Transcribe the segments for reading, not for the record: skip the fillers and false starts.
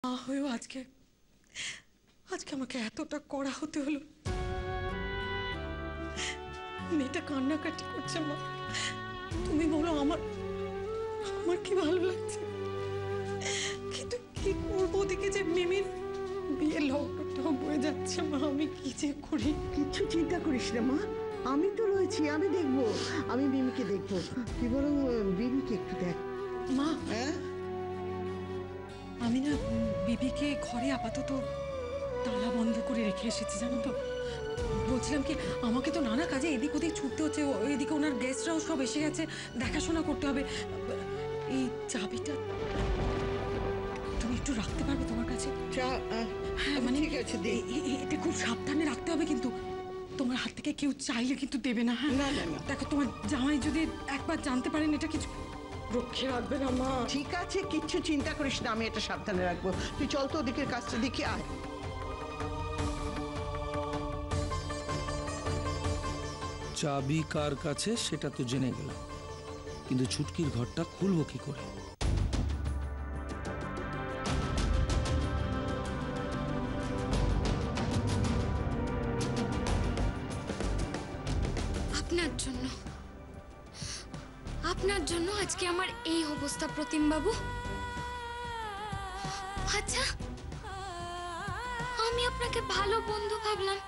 মা হয়েও আজকে আজকে আমাকে এতটা কড়া হতে হলো। মেয়েটা কান্নাকাটি করছে। মা তুমি বলো আমার আমার কি ভালো লাগছে, কিন্তু কি করবো? ওদিকে যে মিমির বিয়ের লগ্নটা বয়ে যাচ্ছে। মা আমি কি যে করি? কিচ্ছু চিন্তা করিস না মা, আমি তো রয়েছি, আমি দেখবো, আমি মিমিকে দেখবো। তুই বরং বিবিকে একটু দেখ। মা হ্যাঁ, আমি না বিবিকে ঘরে আপাতত তালা বন্ধ করে রেখে এসেছি, জানো তো। বলছিলাম কি, আমাকে তো নানা কাজে এদিক ওদিক ছুটতে হচ্ছে, এদিকে ওনার গেস্টরাও সব এসে গেছে, দেখাশোনা করতে হবে। এই চাবিটা তুমি একটু রাখতে পারবে তোমার কাছে? হ্যাঁ মানে ঠিক আছে, এটা খুব সাবধানে রাখতে হবে, কিন্তু তোমার হাত থেকে কেউ চাইলে কিন্তু দেবে না। হ্যাঁ না না না, দেখো তোমার জামাই যদি একবার জানতে পারেন এটা কিছু রক্ষে রাখবে না। মা ঠিক আছে, কিচ্ছু চিন্তা করিস না, আমি এটা সাবধানে রাখবো। তুই চল তো ওদিকের কাজটা দেখি আয়। চাবি কার কাছে সেটা তো জেনে গেলাম, কিন্তু ছুটকির ঘরটা খুলবো কি করে? আপনার জন্য আজকে আমার এই অবস্থা প্রতিম বাবু। আচ্ছা, আমি আপনাকে ভালো বন্ধু ভাবলাম,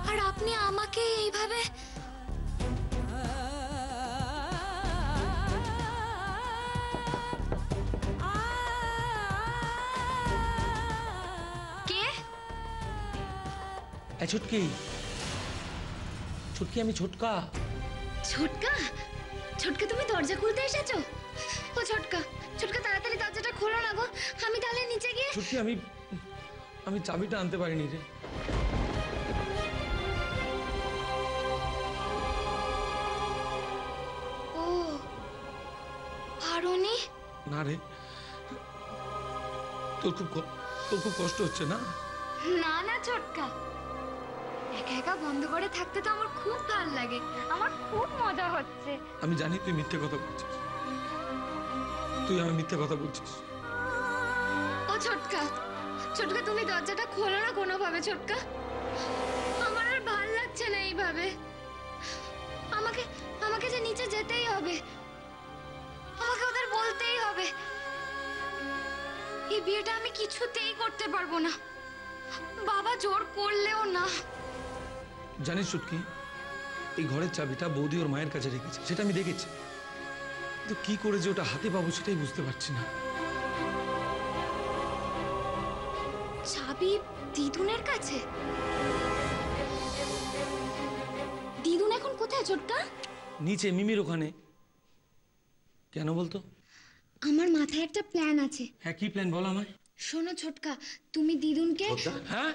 আর আপনি আমাকে এইভাবে। কে? ছুটকি, ছুটকি আমি ছোটকা। ছোটকা? ছোটকা তুমি দরজা খুলতে এসেছো? ও ছোটকা, ছোটকা তাড়াতাড়ি দরজাটা খোলো না গো, আমি তাহলে নিচে গিয়ে। ছুটকি আমি চাবিটা আনতে পারিনি রে। ও পারোনি? না রে, তোর খুব কষ্ট হচ্ছে না? না না ছোটকা, একা একা বন্ধ করে থাকতে তো আমার খুব ভালো লাগে, আমার খুব মজা হচ্ছে। আমি জানি তুই মিথ্যে কথা বলছিস, তুই আমার মিথ্যে কথা বলছিস। ও ছোটকা, ছোটকা তুমি দরজাটা খোলো না কোনোভাবে। ছোটকা, আমার আর ভাল লাগছে না এইভাবে। আমাকে আমাকে যে নিচে যেতেই হবে, আমাকে ওদের বলতেই হবে। এই বিয়েটা আমি কিছুতেই করতে পারবো না, বাবা জোর করলেও না। জানিস ছুটকি, এই ঘরের চাবিটা বৌদি ওর মায়ের কাছে রেখেছে, সেটা আমি দেখেছি, কিন্তু কি করে যে ওটা হাতে পাবো সেটাই বুঝতে পারছি না। চাবি দিদুনের কাছে? দিদুন এখন কোথায় ছোটকা? নিচে মিমির ওখানে। কেন বলতো? আমার মাথায় একটা প্ল্যান আছে। হ্যাঁ, কি প্ল্যান বল আমায়। শোনো ছোটকা, তুমি দিদুনকে। হ্যাঁ